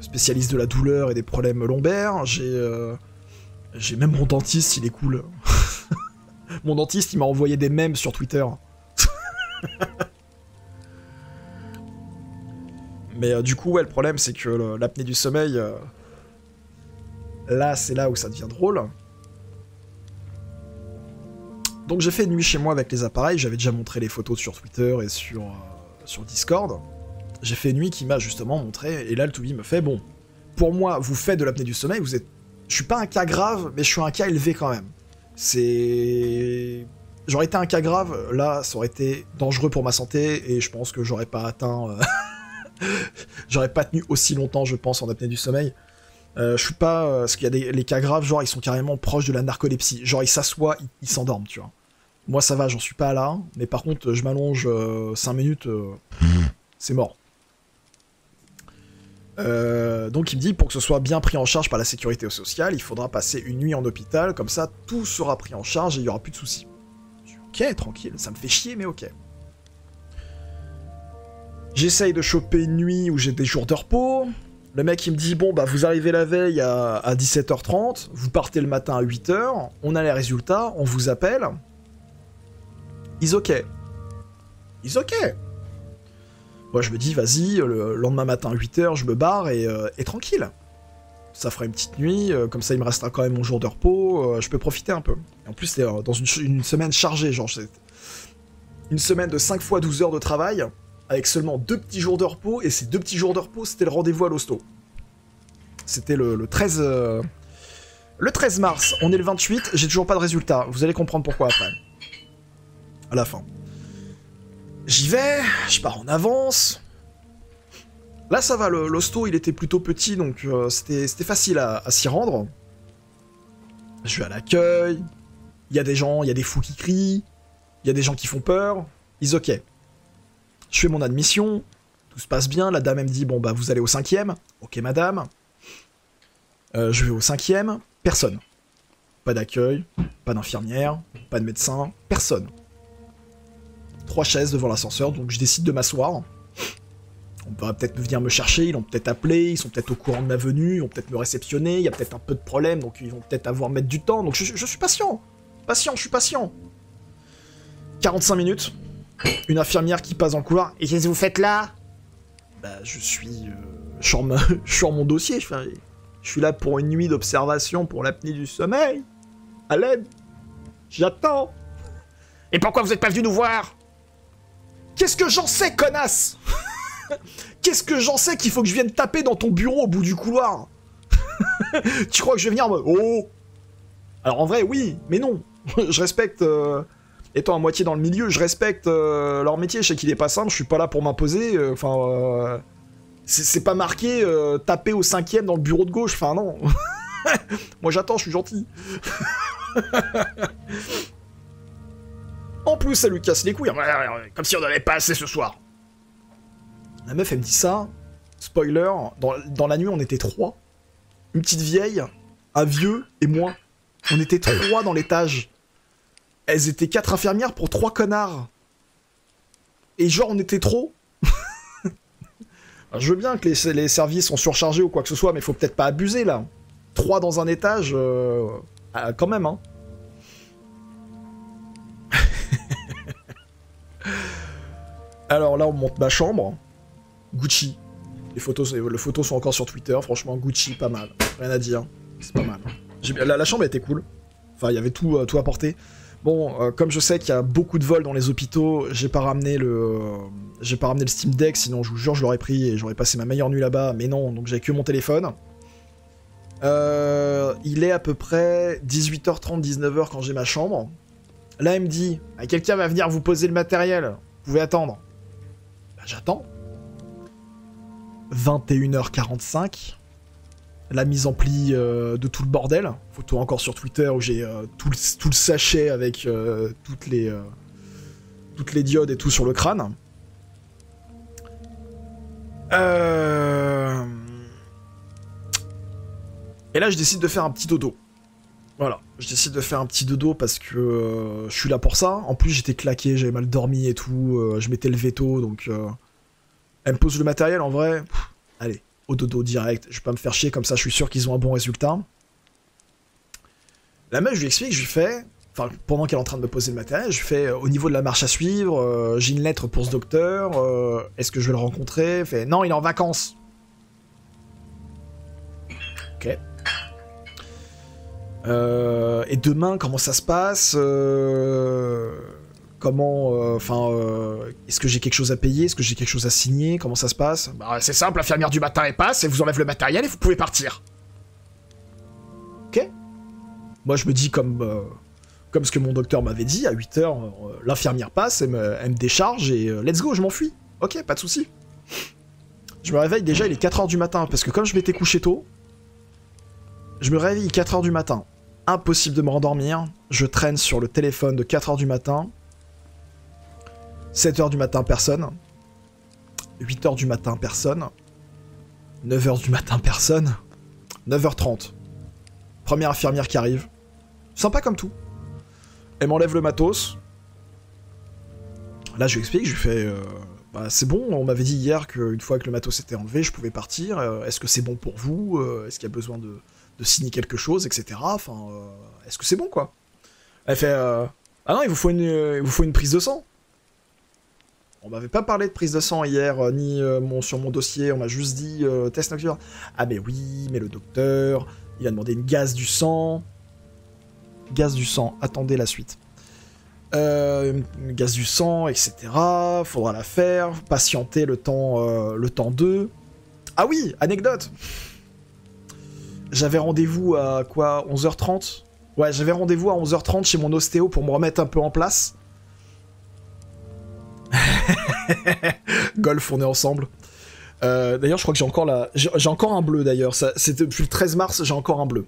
spécialiste de la douleur et des problèmes lombaires, j'ai même mon dentiste, il est cool. Mon dentiste, il m'a envoyé des mèmes sur Twitter. Mais du coup, ouais, le problème, c'est que l'apnée du sommeil... là, c'est là où ça devient drôle. Donc j'ai fait une nuit chez moi avec les appareils, j'avais déjà montré les photos sur Twitter et sur Discord. J'ai fait une nuit qui m'a justement montré, et là le Toubib me fait, bon, pour moi, vous faites de l'apnée du sommeil, je suis pas un cas grave, mais je suis un cas élevé quand même. C'est... J'aurais été un cas grave, là, ça aurait été dangereux pour ma santé, et je pense que j'aurais pas atteint... j'aurais pas tenu aussi longtemps, je pense, en apnée du sommeil. Je suis pas... parce qu'il y a les cas graves, genre, ils sont carrément proches de la narcolepsie. Genre, ils s'assoient, ils s'endorment, tu vois. Moi, ça va, j'en suis pas là, mais par contre, je m'allonge 5 minutes, c'est mort. Donc il me dit, pour que ce soit bien pris en charge par la sécurité sociale, il faudra passer une nuit en hôpital, comme ça tout sera pris en charge et il y aura plus de soucis. Ok, tranquille, ça me fait chier, mais ok. J'essaye de choper une nuit où j'ai des jours de repos. Le mec il me dit, bon bah vous arrivez la veille à 17h30, vous partez le matin à 8h, on a les résultats, on vous appelle. Ils ok. Ils ok. Moi je me dis, vas-y, le lendemain matin à 8h, je me barre et tranquille. Ça fera une petite nuit, comme ça il me restera quand même mon jour de repos, je peux profiter un peu. Et en plus c'est dans une semaine chargée, genre c'est une semaine de 5 fois 12 heures de travail, avec seulement 2 petits jours de repos, et ces 2 petits jours de repos, c'était le rendez-vous à l'hosto. C'était le 13... Le 13 mars, on est le 28, j'ai toujours pas de résultat, vous allez comprendre pourquoi après. À la fin. J'y vais, je pars en avance. Là ça va, l'hosto il était plutôt petit, donc c'était facile à s'y rendre. Je vais à l'accueil, il y a des gens, il y a des fous qui crient, il y a des gens qui font peur, ils ok. Je fais mon admission, tout se passe bien, la dame elle me dit, bon bah vous allez au 5e, ok madame. Je vais au 5e, personne. Pas d'accueil, pas d'infirmière, pas de médecin, personne. 3 chaises devant l'ascenseur, donc je décide de m'asseoir. On va peut-être venir me chercher, ils l'ont peut-être appelé, ils sont peut-être au courant de ma venue, ils vont peut-être me réceptionner, il y a peut-être un peu de problème, donc ils vont peut-être avoir mettre du temps, donc je suis patient. Je suis patient. 45 minutes, une infirmière qui passe dans le couloir, et qu'est-ce que vous faites là? Bah je suis... je sors mon dossier, je suis là pour une nuit d'observation pour l'apnée du sommeil. À l'aide. J'attends. Et pourquoi vous êtes pas venu nous voir? Qu'est-ce que j'en sais, connasse? Qu'est-ce que j'en sais qu'il faut que je vienne taper dans ton bureau au bout du couloir? Tu crois que je vais venir en mode... Oh! Alors en vrai, oui, mais non. Je respecte... étant à moitié dans le milieu, je respecte leur métier. Je sais qu'il est pas simple, je suis pas là pour m'imposer. Enfin... c'est pas marqué taper au 5e dans le bureau de gauche. Enfin, non. Moi, j'attends, je suis gentil. En plus, ça lui casse les couilles. Comme si on n'avait pas assez ce soir. La meuf, elle me dit ça. Spoiler, dans la nuit, on était 3. Une petite vieille, un vieux et moi. On était 3 dans l'étage. Elles étaient 4 infirmières pour 3 connards. Et genre, on était trop. Alors, je veux bien que les services sont surchargés ou quoi que ce soit, mais faut peut-être pas abuser, là. 3 dans un étage, quand même, hein. Alors là, on monte ma chambre. Gucci. Les photos sont encore sur Twitter. Franchement, Gucci, pas mal. Rien à dire. C'est pas mal. La chambre était cool. Enfin, il y avait tout à porter. Bon, comme je sais qu'il y a beaucoup de vols dans les hôpitaux, j'ai pas ramené le Steam Deck, sinon je vous jure, je l'aurais pris et j'aurais passé ma meilleure nuit là-bas. Mais non, donc j'ai que mon téléphone. Il est à peu près 18h30, 19h quand j'ai ma chambre. Là, il me dit, quelqu'un va venir vous poser le matériel. Vous pouvez attendre. Bah, j'attends. 21h45. La mise en pli de tout le bordel. Photo encore sur Twitter où j'ai tout le sachet avec toutes les diodes et tout sur le crâne. Et là, je décide de faire un petit dodo. Voilà, je décide de faire un petit dodo parce que je suis là pour ça. En plus, j'étais claqué, j'avais mal dormi et tout. Je m'étais levé tôt, donc... Elle me pose le matériel, en vrai... allez, au dodo direct. Je vais pas me faire chier, comme ça, je suis sûr qu'ils ont un bon résultat. La meuf, je lui explique, je lui fais... Enfin, pendant qu'elle est en train de me poser le matériel, je lui fais... au niveau de la marche à suivre, j'ai une lettre pour ce docteur. Est-ce que je vais le rencontrer? Elle fait, non, il est en vacances. Ok. Et demain, comment ça se passe? Comment... est-ce que j'ai quelque chose à payer? Est-ce que j'ai quelque chose à signer? Comment ça se passe? Bah, c'est simple, l'infirmière du matin, elle passe, elle vous enlève le matériel et vous pouvez partir. Ok. Moi, je me dis comme Comme ce que mon docteur m'avait dit, à 8h, l'infirmière passe, elle me décharge et let's go, je m'enfuis. Ok, pas de souci. Je me réveille, déjà, il est 4h du matin, parce que comme je m'étais couché tôt, je me réveille 4h du matin. Impossible de me rendormir. Je traîne sur le téléphone de 4h du matin. 7h du matin, personne. 8h du matin, personne. 9h du matin, personne. 9h30. Première infirmière qui arrive. Sympa comme tout. Elle m'enlève le matos. Là, je lui explique, je lui fais... bah, c'est bon, on m'avait dit hier qu'une fois que le matos était enlevé, je pouvais partir. Est-ce que c'est bon pour vous? Est-ce qu'il y a besoin de signer quelque chose, etc. Enfin, est-ce que c'est bon, quoi? Elle fait... ah non, il vous faut une prise de sang. On m'avait pas parlé de prise de sang hier, ni sur mon dossier, on m'a juste dit test nocturne. Ah mais oui, mais le docteur, il a demandé une gaz du sang. Gaz du sang, attendez la suite. Gaz du sang, etc. Faudra la faire, patienter le temps 2. Ah oui, anecdote. J'avais rendez-vous à quoi, 11h30? Ouais, j'avais rendez-vous à 11h30 chez mon ostéo pour me remettre un peu en place. Golf, on est ensemble. D'ailleurs, je crois que j'ai encore j'ai encore un bleu, d'ailleurs. C'était depuis le 13 mars, j'ai encore un bleu.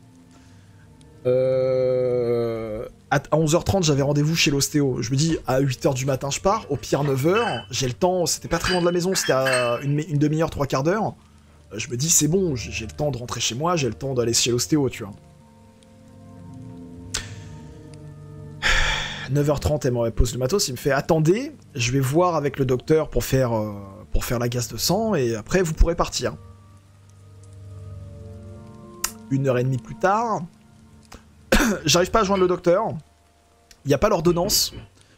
À 11h30, j'avais rendez-vous chez l'ostéo. Je me dis, à 8h du matin, je pars. Au pire, 9h. J'ai le temps, c'était pas très loin de la maison, c'était à une demi-heure, 3/4 d'heure. Je me dis, c'est bon, j'ai le temps de rentrer chez moi, j'ai le temps d'aller chez l'ostéo, tu vois. 9h30, elle me pose le matos, il me fait, attendez, je vais voir avec le docteur pour faire la gaz de sang, et après, vous pourrez partir. 1h30 plus tard, j'arrive pas à joindre le docteur, il n'y a pas l'ordonnance,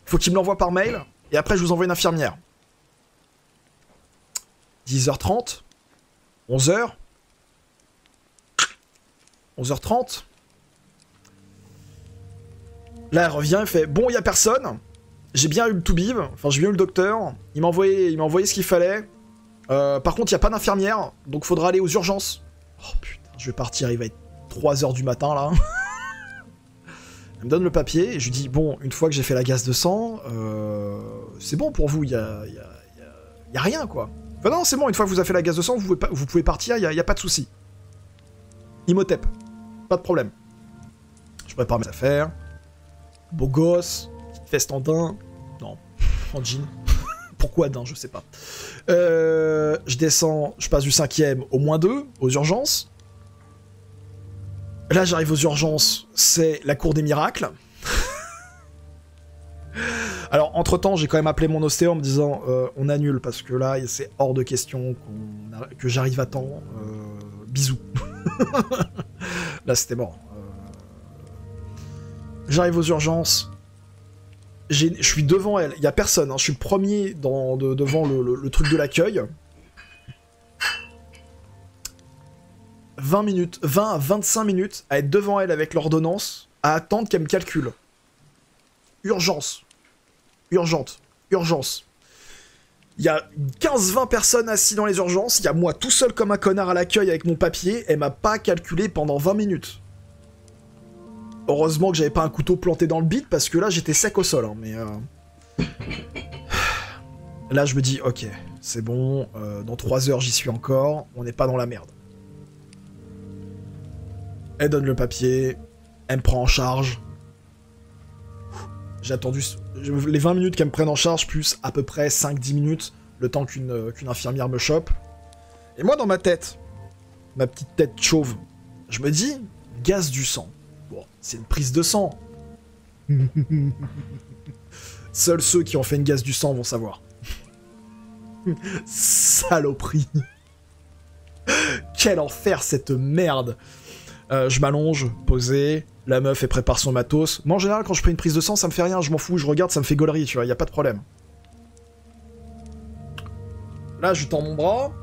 faut qu'il me l'envoie par mail, et après, je vous envoie une infirmière. 10h30, 11h, 11h30. Là, elle revient, elle fait « Bon, il n'y a personne. J'ai bien eu le tout-bib. Enfin, j'ai bien eu le docteur. Il m'a envoyé ce qu'il fallait. Par contre, il n'y a pas d'infirmière. Donc, faudra aller aux urgences. » Oh putain, je vais partir. Il va être 3h du matin, là. Elle me donne le papier et je lui dis « Bon, une fois que j'ai fait la gaz de sang, c'est bon pour vous. Il y a rien, quoi. » Enfin, non, c'est bon. Une fois que vous avez fait la gaz de sang, vous pouvez partir. Il n'y a pas de souci. Imhotep. Pas de problème. Je prépare mes affaires. Beau gosse, petite veste en daim. Non, en jean. Pourquoi daim, je sais pas. Je descends, je passe du 5e au -2, aux urgences. Là, j'arrive aux urgences, c'est la cour des miracles. Alors, entre-temps, j'ai quand même appelé mon ostéo en me disant on annule, parce que là, c'est hors de question que j'arrive à temps. Bisous. Là, c'était mort. J'arrive aux urgences, je suis devant elle, il n'y a personne, hein, je suis le premier devant le truc de l'accueil. 20 à 25 minutes à être devant elle avec l'ordonnance, à attendre qu'elle me calcule. Urgence. Urgente. Urgence. Il y a 15-20 personnes assises dans les urgences, il y a moi tout seul comme un connard à l'accueil avec mon papier, elle m'a pas calculé pendant 20 minutes. Heureusement que j'avais pas un couteau planté dans le bide, parce que là, j'étais sec au sol. Hein, mais là, je me dis, ok, c'est bon, dans 3 heures, j'y suis encore, on n'est pas dans la merde. Elle donne le papier, elle me prend en charge. J'ai attendu les 20 minutes qu'elle me prenne en charge, plus à peu près 5-10 minutes, le temps qu'une infirmière me chope. Et moi, dans ma tête, ma petite tête chauve, je me dis, gaz du sang. Bon, c'est une prise de sang. Seuls ceux qui ont fait une gaz du sang vont savoir. Saloperie. Quel enfer, cette merde. Je m'allonge, posé. La meuf, elle prépare son matos. Moi, en général, quand je fais une prise de sang, ça me fait rien. Je m'en fous, je regarde, ça me fait gaulerie, tu vois. Y a pas de problème. Là, je tends mon bras.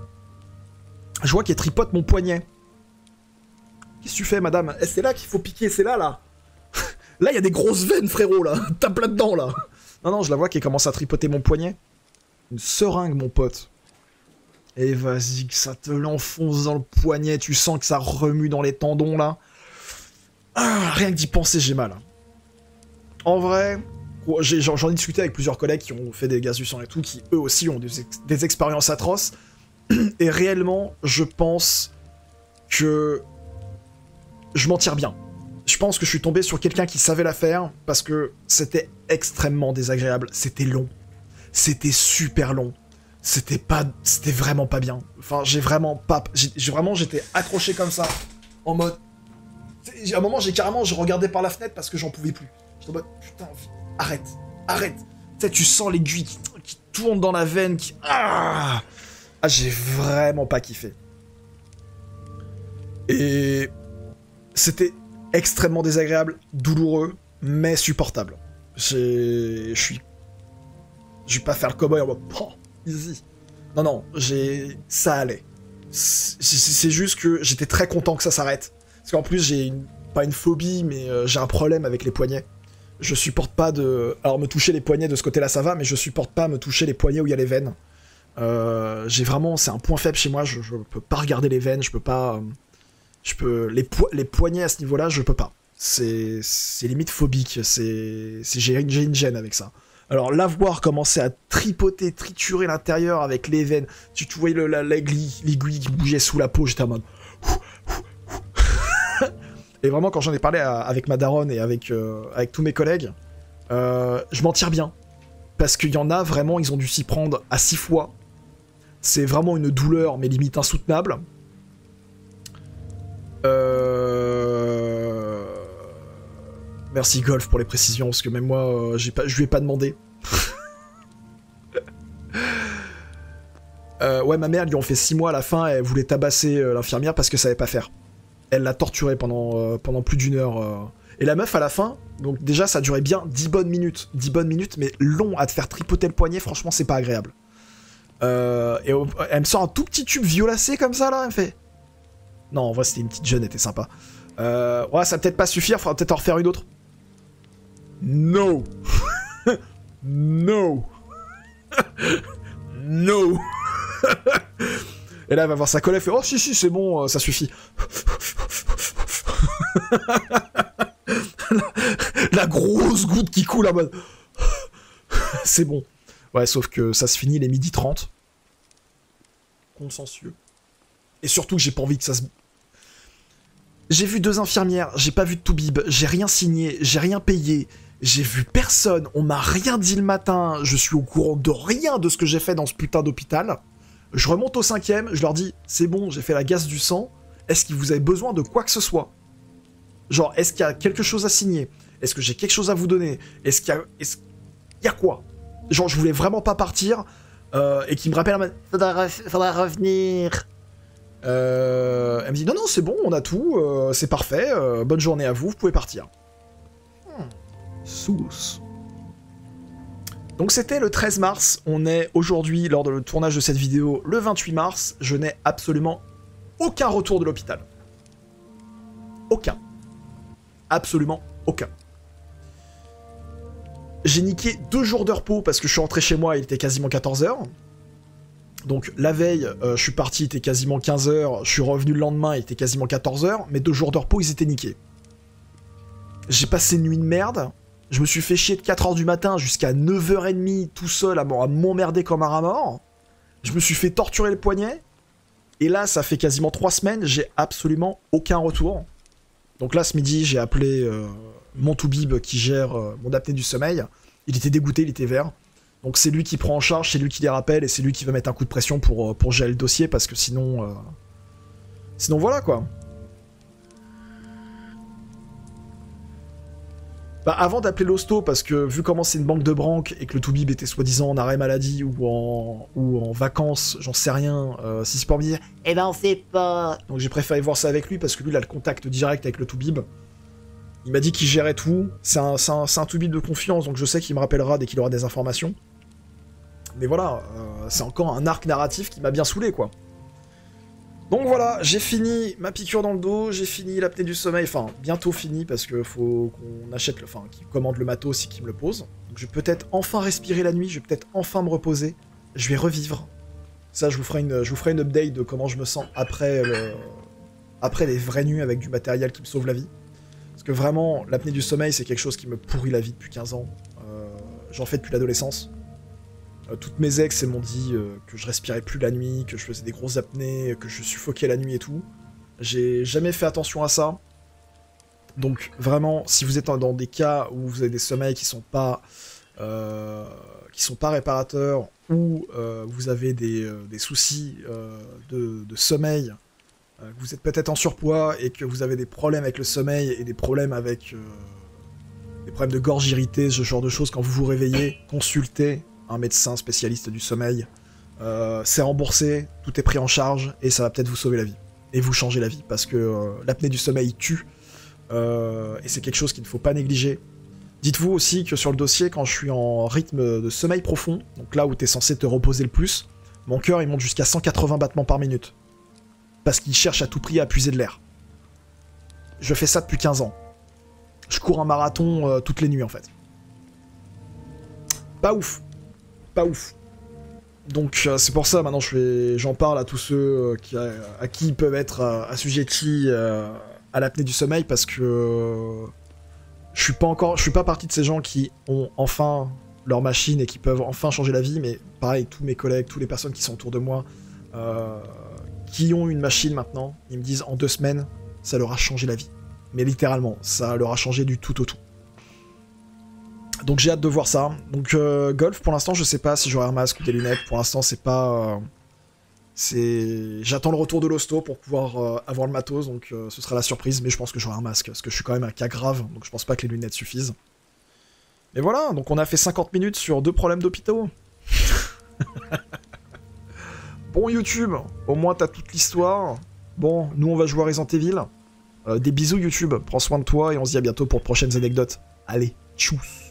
Je vois qu'elle tripote mon poignet. Qu'est-ce que tu fais, madame? C'est là qu'il faut piquer, c'est là, là. Là, il y a des grosses veines, frérot, là. Tape là-dedans, là. Non, je la vois qu'elle commence à tripoter mon poignet. Une seringue, mon pote. Et vas-y, que ça te l'enfonce dans le poignet. Tu sens que ça remue dans les tendons, là. Ah, rien que d'y penser, j'ai mal. en vrai, j'en ai discuté avec plusieurs collègues qui ont fait des gaz du sang et tout, qui eux aussi ont des expériences atroces. Et réellement, je pense que je m'en tire bien. Je pense que je suis tombé sur quelqu'un qui savait la faire, parce que c'était extrêmement désagréable. C'était long. C'était super long. C'était vraiment pas bien. Enfin, j'étais accroché comme ça, en mode... À un moment, je regardais par la fenêtre parce que j'en pouvais plus. J'étais en mode, putain, arrête. Tu sais, tu sens l'aiguille qui tourne dans la veine, Ah, j'ai vraiment pas kiffé. Et c'était extrêmement désagréable, douloureux, mais supportable. Je vais pas faire le cowboy en mode, oh, easy. Non, ça allait. C'est juste que j'étais très content que ça s'arrête. Parce qu'en plus, pas une phobie, mais j'ai un problème avec les poignets. Je supporte pas de... Alors, me toucher les poignets de ce côté-là, ça va, mais je supporte pas me toucher les poignets où il y a les veines. C'est un point faible chez moi, je peux pas regarder les veines, je peux pas... les poignets à ce niveau-là, je peux pas. C'est limite phobique, j'ai une gêne avec ça. Alors, la voir commencer à tripoter, triturer l'intérieur avec les veines, tu voyais l'aiguille qui bougeait sous la peau, j'étais en mode... Et vraiment, quand j'en ai parlé avec ma daronne et avec tous mes collègues, je m'en tire bien. Parce qu'il y en a, vraiment, ils ont dû s'y prendre à 6 fois. C'est vraiment une douleur, mais limite insoutenable. Merci Golf pour les précisions, parce que même moi, je lui ai pas demandé. Ouais, ma mère, lui ont fait 6 mois à la fin, elle voulait tabasser l'infirmière parce que ça savait pas faire. Elle l'a torturé pendant plus d'1 heure. Et la meuf, à la fin, donc déjà, ça durait bien 10 bonnes minutes. 10 bonnes minutes, mais long à te faire tripoter le poignet, franchement, c'est pas agréable. Et elle me sort un tout petit tube violacé comme ça, là, elle me fait... Non, en vrai, c'était une petite jeune, elle était sympa. Ouais, ça va peut-être pas suffire, faudra peut-être en refaire une autre. No. No. No. Et là, elle va voir sa collègue, elle fait « Oh, si, c'est bon, ça suffit. » La grosse goutte qui coule en mode... C'est bon. Ouais, sauf que ça se finit les 12h30. Consensueux. Et surtout que j'ai pas envie que ça se... J'ai vu 2 infirmières, j'ai pas vu de toubib, j'ai rien signé, j'ai rien payé, j'ai vu personne, on m'a rien dit le matin, je suis au courant de rien de ce que j'ai fait dans ce putain d'hôpital. Je remonte au 5e, je leur dis, c'est bon, j'ai fait la gaze du sang, est-ce que vous avez besoin de quoi que ce soit? Genre, est-ce qu'il y a quelque chose à signer? Est-ce que j'ai quelque chose à vous donner? Est-ce qu'il y a quoi? Genre, je voulais vraiment pas partir, et qu'ils me rappellent, faudra revenir. Elle me dit, non, c'est bon, on a tout, c'est parfait, bonne journée à vous, vous pouvez partir. Sous. Donc c'était le 13 mars, on est aujourd'hui, lors du tournage de cette vidéo, le 28 mars, je n'ai absolument aucun retour de l'hôpital. Aucun. Absolument aucun. J'ai niqué 2 jours de repos parce que je suis rentré chez moi, il était quasiment 14h. Donc la veille, je suis parti, il était quasiment 15h, je suis revenu le lendemain, il était quasiment 14h, mais 2 jours de repos, ils étaient niqués. J'ai passé une nuit de merde. Je me suis fait chier de 4h du matin jusqu'à 9h30 tout seul à m'emmerder comme un rat mort. Je me suis fait torturer le poignet. Et là, ça fait quasiment 3 semaines, j'ai absolument aucun retour. Donc là, ce midi, j'ai appelé mon toubib qui gère mon apnée du sommeil. Il était dégoûté, il était vert. Donc c'est lui qui prend en charge, c'est lui qui les rappelle et c'est lui qui va mettre un coup de pression pour gérer le dossier parce que sinon... Sinon voilà quoi. Bah, avant d'appeler l'hosto, parce que vu comment c'est une banque de branques et que le toubib était soi-disant en arrêt maladie ou en vacances, j'en sais rien, si c'est pour me dire « Eh ben on sait pas !» Donc j'ai préféré voir ça avec lui parce que lui il a le contact direct avec le toubib. Il m'a dit qu'il gérait tout, c'est un toubib de confiance donc je sais qu'il me rappellera dès qu'il aura des informations. Mais voilà, c'est encore un arc narratif qui m'a bien saoulé quoi. Donc voilà, j'ai fini ma piqûre dans le dos, j'ai fini l'apnée du sommeil, enfin bientôt fini parce que faut qu'on achète, qu'il commande le matos et qu'il me le pose. Donc je vais peut-être enfin respirer la nuit, je vais peut-être enfin me reposer, je vais revivre. Ça je vous ferai une update de comment je me sens après les vraies nuits avec du matériel qui me sauve la vie. Parce Parce que vraiment, l'apnée du sommeil, c'est quelque chose qui me pourrit la vie depuis 15 ans. J'en fais depuis l'adolescence. Toutes mes ex, elles m'ont dit que je respirais plus la nuit, que je faisais des grosses apnées, que je suffoquais la nuit et tout. J'ai jamais fait attention à ça. Donc vraiment, si vous êtes dans des cas où vous avez des sommeils qui sont pas réparateurs, ou vous avez des soucis de sommeil, que vous êtes peut-être en surpoids et que vous avez des problèmes avec le sommeil et des problèmes avec des problèmes de gorge irritée, ce genre de choses, quand vous vous réveillez, consultez un médecin spécialiste du sommeil. C'est remboursé, tout est pris en charge et ça va peut-être vous sauver la vie. Et vous changer la vie, parce que l'apnée du sommeil tue. Et c'est quelque chose qu'il ne faut pas négliger. Dites-vous aussi que sur le dossier, quand je suis en rythme de sommeil profond, donc là où tu es censé te reposer le plus, mon cœur il monte jusqu'à 180 battements par minute. Parce qu'il cherche à tout prix à puiser de l'air. Je fais ça depuis 15 ans. Je cours un marathon toutes les nuits en fait. Pas ouf. Pas ouf. Donc c'est pour ça maintenant j'en parle à tous ceux à qui ils peuvent être assujettis à l'apnée du sommeil, parce que je suis pas partie de ces gens qui ont enfin leur machine et qui peuvent enfin changer la vie, mais pareil, tous mes collègues, toutes les personnes qui sont autour de moi, qui ont une machine maintenant, ils me disent en 2 semaines, ça leur a changé la vie. Mais littéralement, ça leur a changé du tout au tout. Donc j'ai hâte de voir ça. Donc golf, pour l'instant, je sais pas si j'aurai un masque ou des lunettes. Pour l'instant, c'est pas... J'attends le retour de l'hosto pour pouvoir avoir le matos, donc ce sera la surprise, mais je pense que j'aurai un masque, parce que je suis quand même un cas grave, donc je pense pas que les lunettes suffisent. Mais voilà, donc on a fait 50 minutes sur 2 problèmes d'hôpitaux. Bon YouTube, au moins t'as toute l'histoire. Bon, nous on va jouer à Resident Evil. Des bisous YouTube, prends soin de toi et on se dit à bientôt pour de prochaines anecdotes. Allez, tchuss.